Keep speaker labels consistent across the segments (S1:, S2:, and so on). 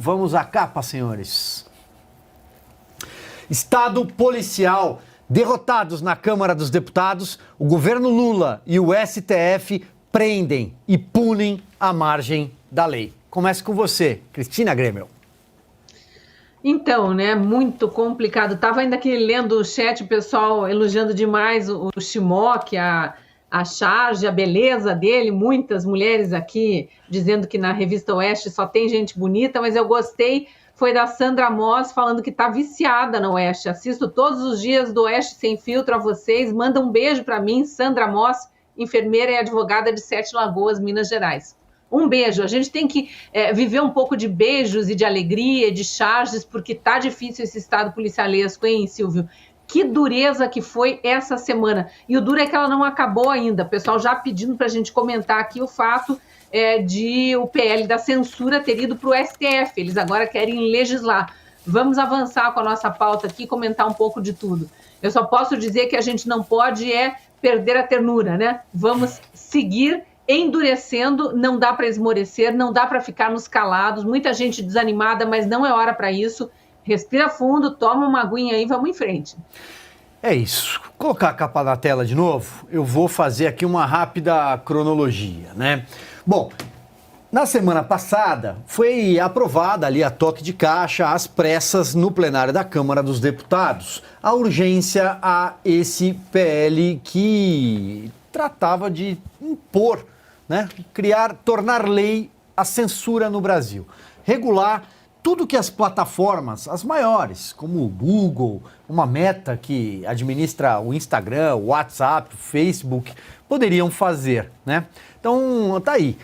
S1: Vamos à capa, senhores. Estado policial. Derrotados na Câmara dos Deputados, o governo Lula e o STF prendem e punem à margem da lei. Começa com você, Cristina Grêmio.
S2: Então, né, muito complicado. Estava ainda aqui lendo o chat, o pessoal elogiando demais o Chimoque, a charge, a beleza dele. Muitas mulheres aqui dizendo que na revista Oeste só tem gente bonita, mas eu gostei. Foi da Sandra Moss falando que está viciada no Oeste. Assisto todos os dias do Oeste Sem Filtro a vocês. Manda um beijo para mim, Sandra Moss, enfermeira e advogada de Sete Lagoas, Minas Gerais. Um beijo. A gente tem que viver um pouco de beijos e de alegria, de charges, porque tá difícil esse estado policialesco, hein, Silvio? Que dureza que foi essa semana. E o duro é que ela não acabou ainda. O pessoal já pedindo para a gente comentar aqui o fato de o PL da censura ter ido para o STF. Eles agora querem legislar. Vamos avançar com a nossa pauta aqui e comentar um pouco de tudo. Eu só posso dizer que a gente não pode perder a ternura, né? Vamos seguir endurecendo, não dá para esmorecer, não dá para ficarmos calados. Muita gente desanimada, mas não é hora para isso. Respira fundo, toma uma aguinha aí e vamos em frente.
S1: É isso. Vou colocar a capa na tela de novo. Eu vou fazer aqui uma rápida cronologia, né? Bom, na semana passada foi aprovada ali a toque de caixa, às pressas, no plenário da Câmara dos Deputados, a urgência a esse PL que tratava de impor, né? Tornar lei a censura no Brasil. Regular tudo que as plataformas, as maiores, como o Google, uma Meta que administra o Instagram, o WhatsApp, o Facebook, poderiam fazer, né? Então, tá aí.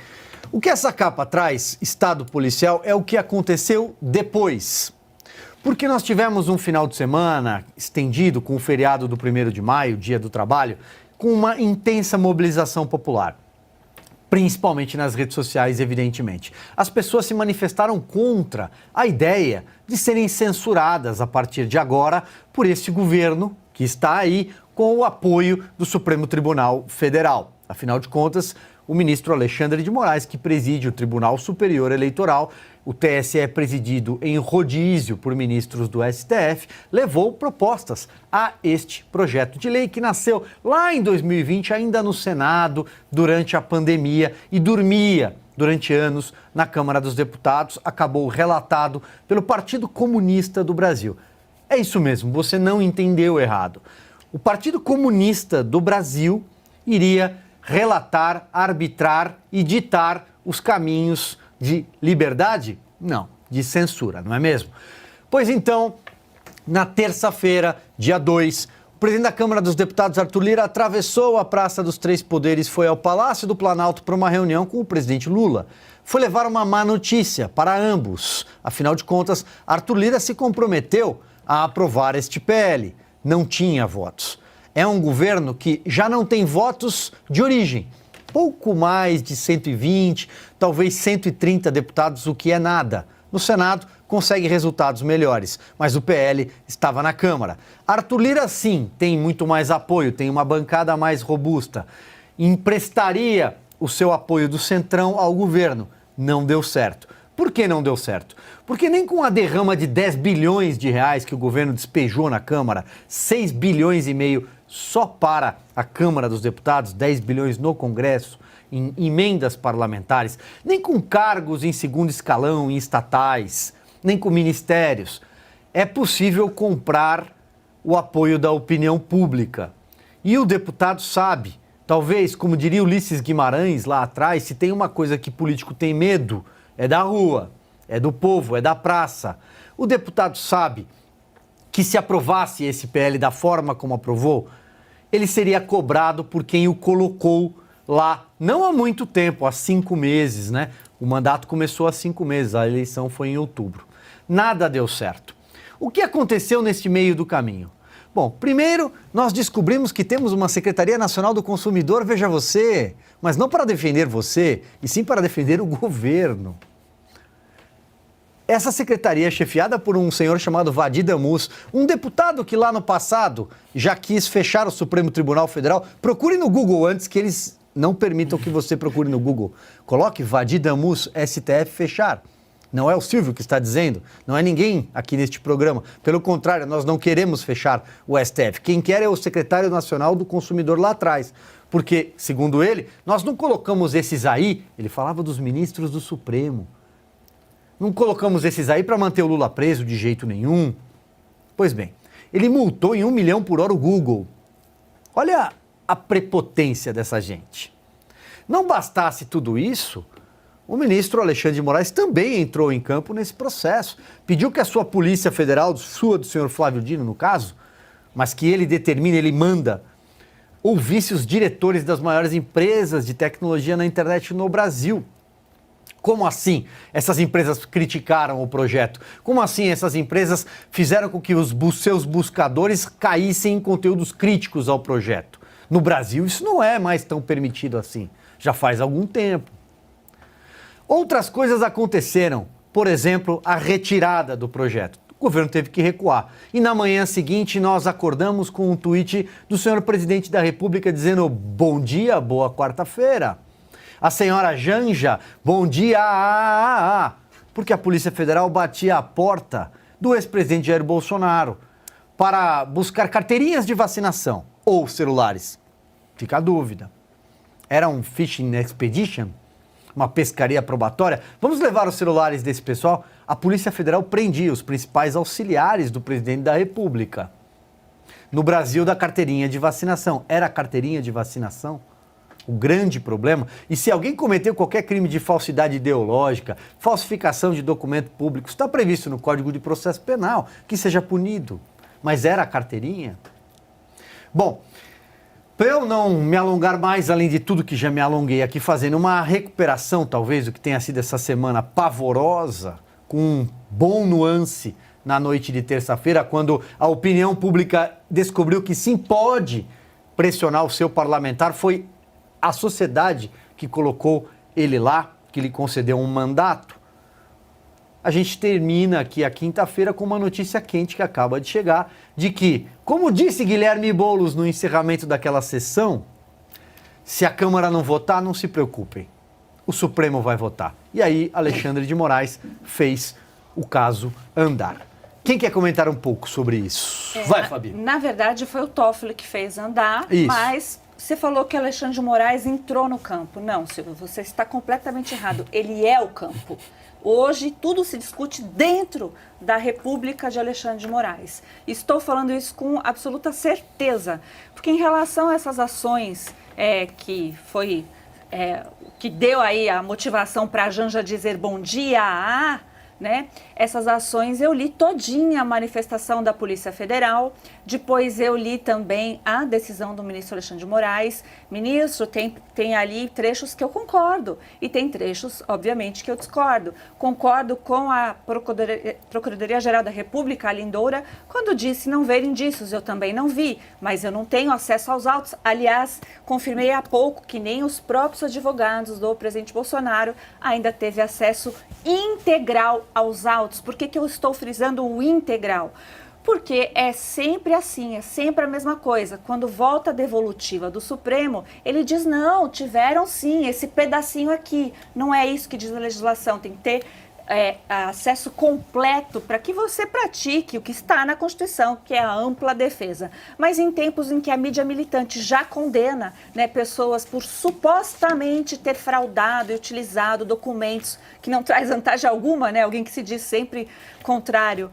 S1: O que essa capa traz, Estado policial, é o que aconteceu depois. Porque nós tivemos um final de semana estendido com o feriado do 1º de maio, Dia do Trabalho, com uma intensa mobilização popular. Principalmente nas redes sociais, evidentemente. As pessoas se manifestaram contra a ideia de serem censuradas a partir de agora por este governo que está aí com o apoio do Supremo Tribunal Federal. Afinal de contas, o ministro Alexandre de Moraes, que preside o Tribunal Superior Eleitoral, o TSE presidido em rodízio por ministros do STF, levou propostas a este projeto de lei que nasceu lá em 2020, ainda no Senado, durante a pandemia, e dormia durante anos na Câmara dos Deputados, acabou relatado pelo Partido Comunista do Brasil. É isso mesmo, você não entendeu errado. O Partido Comunista do Brasil iria relatar, arbitrar e ditar os caminhos de liberdade? Não, de censura, não é mesmo? Pois então, na terça-feira, dia 2, o presidente da Câmara dos Deputados, Arthur Lira, atravessou a Praça dos Três Poderes, foi ao Palácio do Planalto para uma reunião com o presidente Lula. Foi levar uma má notícia para ambos. Afinal de contas, Arthur Lira se comprometeu a aprovar este PL. Não tinha votos. É um governo que já não tem votos de origem. Pouco mais de 120, talvez 130 deputados, o que é nada. No Senado, consegue resultados melhores, mas o PL estava na Câmara. Arthur Lira, sim, tem muito mais apoio, tem uma bancada mais robusta. Emprestaria o seu apoio do Centrão ao governo. Não deu certo. Por que não deu certo? Porque nem com a derrama de 10 bilhões de reais que o governo despejou na Câmara, 6 bilhões e meio só para a Câmara dos Deputados, 10 bilhões no Congresso, em emendas parlamentares, nem com cargos em segundo escalão em estatais, nem com ministérios, é possível comprar o apoio da opinião pública. E o deputado sabe, talvez, como diria Ulisses Guimarães lá atrás, se tem uma coisa que político tem medo, é da rua, é do povo, é da praça. O deputado sabe que se aprovasse esse PL da forma como aprovou, ele seria cobrado por quem o colocou lá, não há muito tempo, há 5 meses, né? O mandato começou há 5 meses, a eleição foi em outubro. Nada deu certo. O que aconteceu neste meio do caminho? Bom, primeiro, nós descobrimos que temos uma Secretaria Nacional do Consumidor, veja você, mas não para defender você, e sim para defender o governo. Essa secretaria é chefiada por um senhor chamado Vadi Damus, um deputado que lá no passado já quis fechar o Supremo Tribunal Federal. Procure no Google antes que eles não permitam que você procure no Google. Coloque Vadi Damus, STF fechar. Não é o Silvio que está dizendo, não é ninguém aqui neste programa. Pelo contrário, nós não queremos fechar o STF. Quem quer é o secretário nacional do consumidor lá atrás. Porque, segundo ele, nós não colocamos esses aí, ele falava dos ministros do Supremo, não colocamos esses aí para manter o Lula preso de jeito nenhum. Pois bem, ele multou em 1 milhão por hora o Google. Olha a prepotência dessa gente. Não bastasse tudo isso, o ministro Alexandre de Moraes também entrou em campo nesse processo. Pediu que a sua Polícia Federal, do senhor Flávio Dino, no caso, mas que ele determine, ele manda, ouvisse os diretores das maiores empresas de tecnologia na internet no Brasil. Como assim essas empresas criticaram o projeto? Como assim essas empresas fizeram com que os seus buscadores caíssem em conteúdos críticos ao projeto? No Brasil, isso não é mais tão permitido assim. Já faz algum tempo. Outras coisas aconteceram. Por exemplo, a retirada do projeto. O governo teve que recuar. E na manhã seguinte, nós acordamos com um tweet do senhor presidente da República dizendo: bom dia, boa quarta-feira. A senhora Janja, bom dia, porque a Polícia Federal batia a porta do ex-presidente Jair Bolsonaro para buscar carteirinhas de vacinação ou celulares. Fica a dúvida. Era um fishing expedition? Uma pescaria probatória? Vamos levar os celulares desse pessoal? A Polícia Federal prendia os principais auxiliares do presidente da República. No Brasil, da carteirinha de vacinação. Era a carteirinha de vacinação o grande problema? E se alguém cometeu qualquer crime de falsidade ideológica, falsificação de documento público, está previsto no Código de Processo Penal que seja punido. Mas era a carteirinha? Bom, para eu não me alongar mais, além de tudo que já me alonguei aqui, fazendo uma recuperação, talvez, do que tenha sido essa semana pavorosa, com um bom nuance na noite de terça-feira, quando a opinião pública descobriu que sim, pode pressionar o seu parlamentar, foi a sociedade que colocou ele lá, que lhe concedeu um mandato. A gente termina aqui a quinta-feira com uma notícia quente que acaba de chegar, de que, como disse Guilherme Boulos no encerramento daquela sessão, se a Câmara não votar, não se preocupem, o Supremo vai votar. E aí Alexandre de Moraes fez o caso andar. Quem quer comentar um pouco sobre isso? Vai, Fabi.
S3: Na verdade, foi o Toffoli que fez andar,
S1: Isso.
S3: Mas você falou que Alexandre de Moraes entrou no campo. Não, Silvio, você está completamente errado. Ele é o campo. Hoje, tudo se discute dentro da República de Alexandre de Moraes. Estou falando isso com absoluta certeza, porque em relação a essas ações que deu aí a motivação para a Janja dizer bom dia, né? Essas ações eu li todinha a manifestação da Polícia Federal, depois eu li também a decisão do ministro Alexandre de Moraes. Ministro, tem ali trechos que eu concordo e tem trechos, obviamente, que eu discordo. Concordo com a Procuradoria-Geral da República, a Lindora, quando disse não ver indícios, eu também não vi, mas eu não tenho acesso aos autos. Aliás, confirmei há pouco que nem os próprios advogados do presidente Bolsonaro ainda teve acesso integral aos autos. Por que eu estou frisando o integral? Porque é sempre assim, é sempre a mesma coisa. Quando volta a devolutiva do Supremo, ele diz, não, tiveram sim, esse pedacinho aqui. Não é isso que diz a legislação, tem que ter acesso completo para que você pratique o que está na Constituição, que é a ampla defesa. Mas em tempos em que a mídia militante já condena, né, pessoas por supostamente ter fraudado e utilizado documentos que não traz vantagem alguma, né, alguém que se diz sempre contrário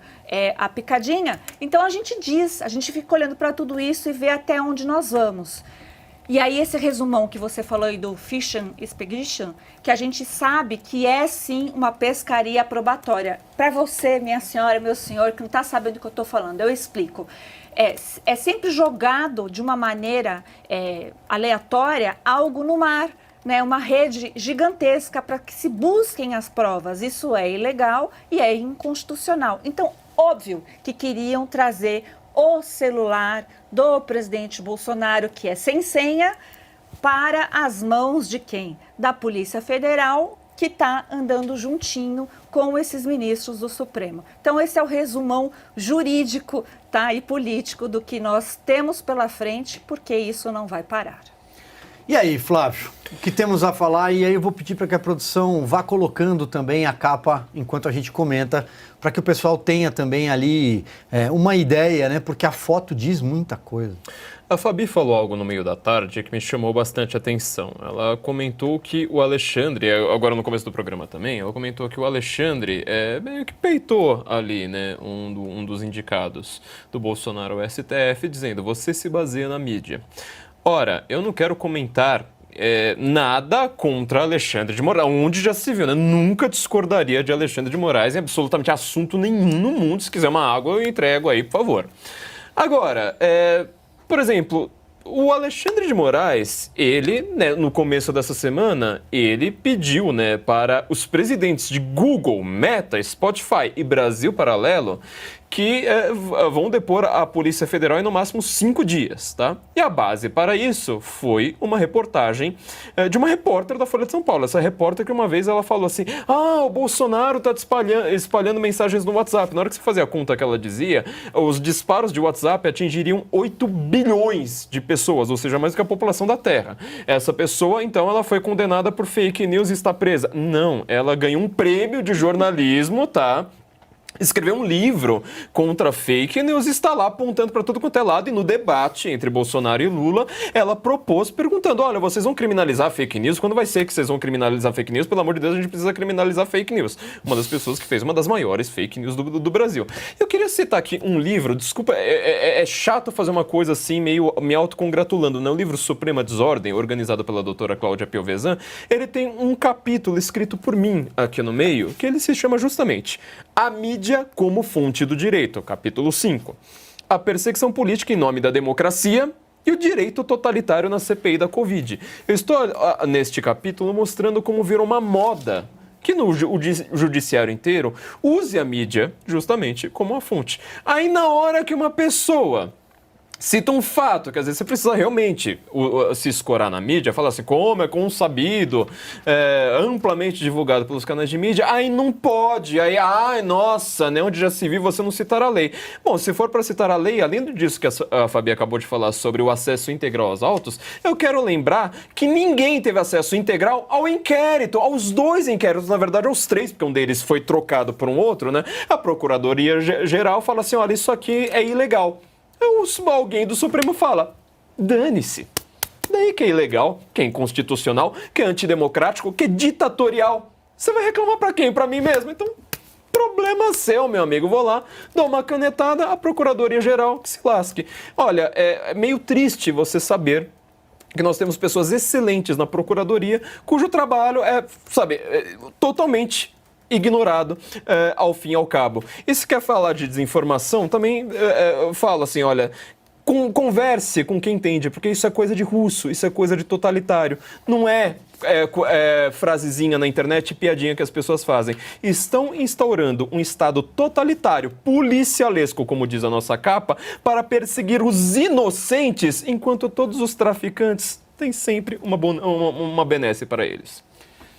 S3: à picadinha, então a gente fica olhando para tudo isso e vê até onde nós vamos. E aí esse resumão que você falou aí do Fishing Expedition, que a gente sabe que é sim uma pescaria probatória. Para você, minha senhora, meu senhor, que não está sabendo do que eu estou falando, eu explico. É sempre jogado de uma maneira aleatória algo no mar, né, uma rede gigantesca para que se busquem as provas. Isso é ilegal e é inconstitucional. Então, óbvio que queriam trazer o celular do presidente Bolsonaro, que é sem senha, para as mãos de quem? Da Polícia Federal, que está andando juntinho com esses ministros do Supremo. Então, esse é o resumão jurídico, tá, e político do que nós temos pela frente, porque isso não vai parar.
S1: E aí, Flávio, o que temos a falar? E aí eu vou pedir para que a produção vá colocando também a capa enquanto a gente comenta, para que o pessoal tenha também ali uma ideia, né? Porque a foto diz muita coisa.
S4: A Fabi falou algo no meio da tarde que me chamou bastante atenção. Ela comentou que o Alexandre, agora no começo do programa também, ela comentou que o Alexandre meio que peitou ali, né, um dos indicados do Bolsonaro ao STF, dizendo: você se baseia na mídia. Ora, eu não quero comentar nada contra Alexandre de Moraes, onde já se viu, né? Nunca discordaria de Alexandre de Moraes em absolutamente assunto nenhum no mundo. Se quiser uma água, eu entrego aí, por favor. Agora, por exemplo, o Alexandre de Moraes, ele, né, no começo dessa semana, ele pediu, né, para os presidentes de Google, Meta, Spotify e Brasil Paralelo que vão depor a Polícia Federal em no máximo 5 dias, tá? E a base para isso foi uma reportagem de uma repórter da Folha de São Paulo. Essa repórter que uma vez ela falou assim: o Bolsonaro tá espalhando mensagens no WhatsApp. Na hora que você fazia a conta que ela dizia, os disparos de WhatsApp atingiriam 8 bilhões de pessoas, ou seja, mais do que a população da Terra. Essa pessoa, então, ela foi condenada por fake news e está presa? Não, ela ganhou um prêmio de jornalismo, tá? Escreveu um livro contra fake news e está lá apontando para tudo quanto é lado. E no debate entre Bolsonaro e Lula, ela propôs perguntando: olha, vocês vão criminalizar fake news? Quando vai ser que vocês vão criminalizar fake news? Pelo amor de Deus, a gente precisa criminalizar fake news. Uma das pessoas que fez uma das maiores fake news do Brasil. Eu queria citar aqui um livro, desculpa, é chato fazer uma coisa assim, meio me autocongratulando, né? O livro Suprema Desordem, organizado pela doutora Cláudia Piovesan, ele tem um capítulo escrito por mim aqui no meio, que ele se chama justamente A Mídia como Fonte do Direito, capítulo 5. A perseguição política em nome da democracia e o direito totalitário na CPI da Covid. Eu estou, neste capítulo, mostrando como virou uma moda que no judiciário inteiro use a mídia justamente como uma fonte. Aí na hora que uma pessoa cita um fato, quer dizer, você precisa realmente se escorar na mídia, falar assim, como é consabido, amplamente divulgado pelos canais de mídia, aí não pode, aí, nossa, né, onde já se viu você não citar a lei. Bom, se for para citar a lei, além disso que a Fabi acabou de falar sobre o acesso integral aos autos, eu quero lembrar que ninguém teve acesso integral ao inquérito, aos 2 inquéritos, na verdade aos 3, porque um deles foi trocado por um outro, né? A Procuradoria-Geral fala assim, olha, isso aqui é ilegal. Alguém do Supremo fala, dane-se. Daí que é ilegal, que é inconstitucional, que é antidemocrático, que é ditatorial. Você vai reclamar pra quem? Pra mim mesmo? Então, problema seu, meu amigo. Vou lá, dou uma canetada, a Procuradoria-Geral que se lasque. Olha, é meio triste você saber que nós temos pessoas excelentes na Procuradoria, cujo trabalho é totalmente ignorado ao fim e ao cabo. E se quer falar de desinformação, também fala assim, olha, converse com quem entende, porque isso é coisa de russo, isso é coisa de totalitário. Não é frasezinha na internet, piadinha que as pessoas fazem. Estão instaurando um estado totalitário, policialesco, como diz a nossa capa, para perseguir os inocentes, enquanto todos os traficantes têm sempre uma benesse para eles.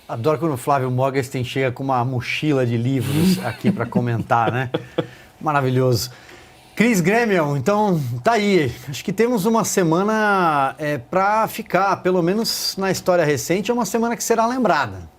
S1: Adoro quando o Flávio Morgenstern chega com uma mochila de livros aqui para comentar, né? Maravilhoso. Cris Gremion, então tá aí. Acho que temos uma semana para ficar, pelo menos na história recente, é uma semana que será lembrada.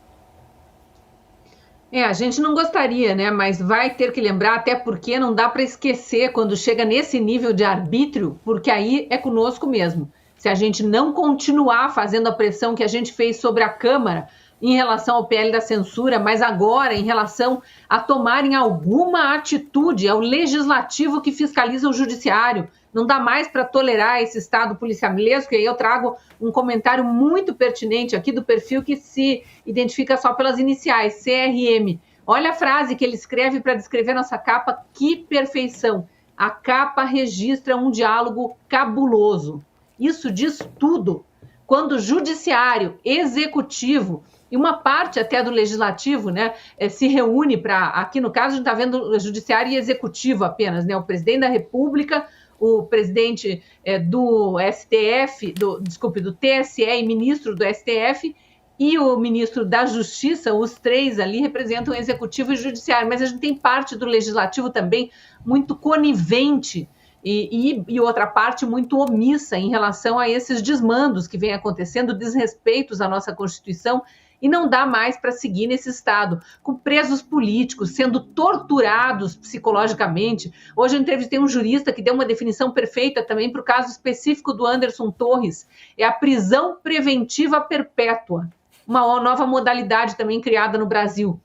S2: A gente não gostaria, né? Mas vai ter que lembrar, até porque não dá para esquecer quando chega nesse nível de arbítrio, porque aí é conosco mesmo. Se a gente não continuar fazendo a pressão que a gente fez sobre a Câmara em relação ao PL da censura, mas agora em relação a tomarem alguma atitude ao legislativo que fiscaliza o judiciário. Não dá mais para tolerar esse estado policialesco, e aí eu trago um comentário muito pertinente aqui do perfil que se identifica só pelas iniciais, CRM. Olha a frase que ele escreve para descrever nossa capa, que perfeição. A capa registra um diálogo cabuloso. Isso diz tudo. Quando o judiciário, executivo e uma parte até do legislativo, né, se reúne para, aqui no caso a gente está vendo o judiciário e executivo apenas, né, o presidente da República, o presidente do STF, do TSE e ministro do STF e o ministro da Justiça, os 3 ali representam o executivo e o judiciário, mas a gente tem parte do legislativo também muito conivente e outra parte muito omissa em relação a esses desmandos que vêm acontecendo, desrespeitos à nossa Constituição, e não dá mais para seguir nesse estado, com presos políticos sendo torturados psicologicamente. Hoje eu entrevistei um jurista que deu uma definição perfeita também para o caso específico do Anderson Torres, é a prisão preventiva perpétua, uma nova modalidade também criada no Brasil.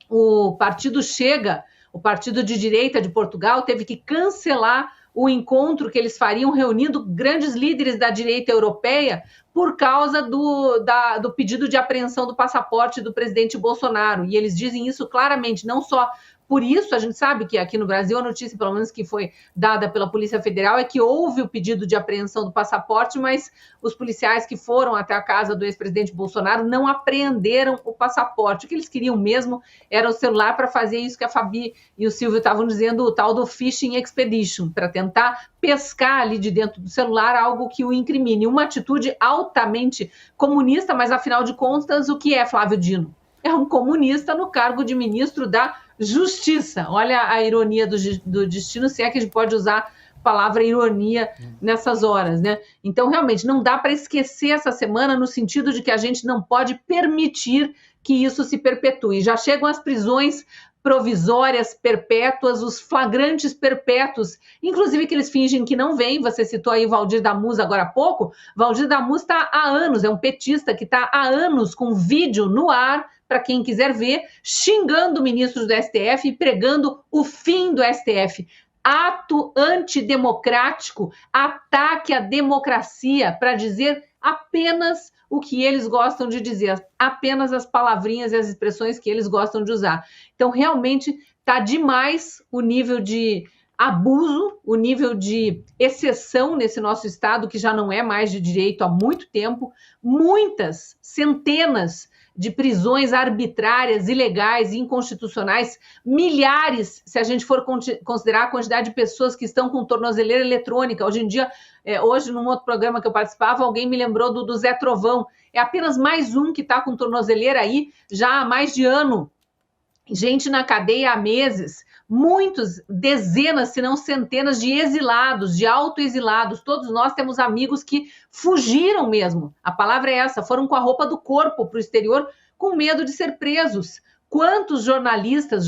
S2: O partido Chega, o partido de direita de Portugal, teve que cancelar o encontro que eles fariam reunindo grandes líderes da direita europeia por causa do pedido de apreensão do passaporte do presidente Bolsonaro. E eles dizem isso claramente, não só por isso, a gente sabe que aqui no Brasil a notícia, pelo menos que foi dada pela Polícia Federal, é que houve o pedido de apreensão do passaporte, mas os policiais que foram até a casa do ex-presidente Bolsonaro não apreenderam o passaporte. O que eles queriam mesmo era o celular para fazer isso que a Fabi e o Silvio estavam dizendo, o tal do Fishing Expedition, para tentar pescar ali de dentro do celular algo que o incrimine. Uma atitude altamente comunista, mas afinal de contas, o que é Flávio Dino? É um comunista no cargo de ministro da Justiça. Olha a ironia do destino, se é que a gente pode usar a palavra ironia nessas horas, né? Então, realmente, não dá para esquecer essa semana no sentido de que a gente não pode permitir que isso se perpetue. Já chegam as prisões provisórias perpétuas, os flagrantes perpétuos, inclusive que eles fingem que não vêm. Você citou aí Valdir Damus agora há pouco. Valdir Damus está há anos, é um petista que está há anos com vídeo no ar, para quem quiser ver, xingando ministros do STF e pregando o fim do STF. Ato antidemocrático, ataque à democracia, para dizer apenas o que eles gostam de dizer, apenas as palavrinhas e as expressões que eles gostam de usar. Então, realmente, está demais o nível de abuso, o nível de exceção nesse nosso Estado, que já não é mais de direito há muito tempo, muitas, centenas de prisões arbitrárias, ilegais, inconstitucionais, milhares, se a gente for considerar a quantidade de pessoas que estão com tornozeleira eletrônica. Hoje em dia, hoje, num outro programa que eu participava, alguém me lembrou do Zé Trovão. É apenas mais um que está com tornozeleira aí já há mais de ano. Gente na cadeia há meses, muitos, dezenas, se não centenas de exilados, de autoexilados. Todos nós temos amigos que fugiram mesmo, a palavra é essa, foram com a roupa do corpo para o exterior com medo de ser presos. Quantos jornalistas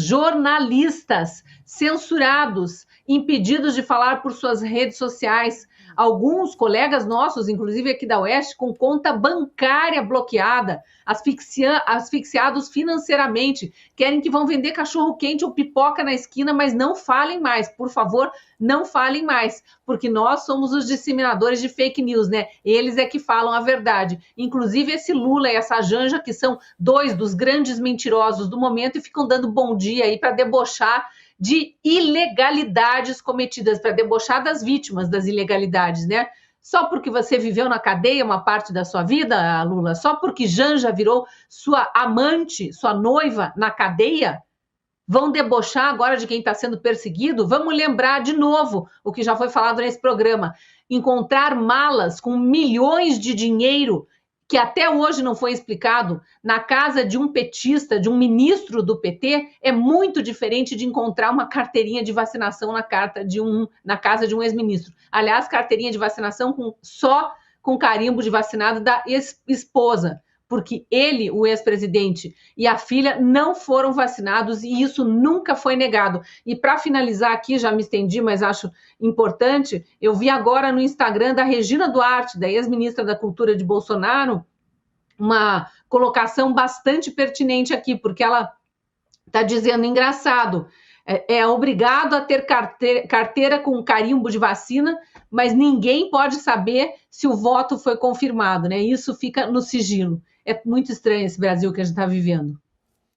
S2: censurados, impedidos de falar por suas redes sociais, alguns colegas nossos, inclusive aqui da Oeste, com conta bancária bloqueada, asfixiados financeiramente, querem que vão vender cachorro-quente ou pipoca na esquina, mas não falem mais, por favor, não falem mais, porque nós somos os disseminadores de fake news, né? Eles é que falam a verdade. Inclusive esse Lula e essa Janja, que são dois dos grandes mentirosos do momento e ficam dando bom dia aí para debochar de ilegalidades cometidas, para debochar das vítimas das ilegalidades, né? Só porque você viveu na cadeia uma parte da sua vida, Lula, só porque Janja virou sua amante, sua noiva na cadeia, vão debochar agora de quem está sendo perseguido? Vamos lembrar de novo o que já foi falado nesse programa. Encontrar malas com milhões de dinheiro que até hoje não foi explicado, na casa de um petista, de um ministro do PT, é muito diferente de encontrar uma carteirinha de vacinação na casa de um ex-ministro. Aliás, carteirinha de vacinação só com carimbo de vacinado da ex-esposa, porque ele, o ex-presidente, e a filha não foram vacinados e isso nunca foi negado. E para finalizar aqui, já me estendi, mas acho importante, eu vi agora no Instagram da Regina Duarte, da ex-ministra da Cultura de Bolsonaro, uma colocação bastante pertinente aqui, porque ela está dizendo, engraçado, é obrigado a ter carteira com carimbo de vacina, mas ninguém pode saber se o voto foi confirmado, né? Isso fica no sigilo. É muito estranho esse Brasil que a gente está vivendo.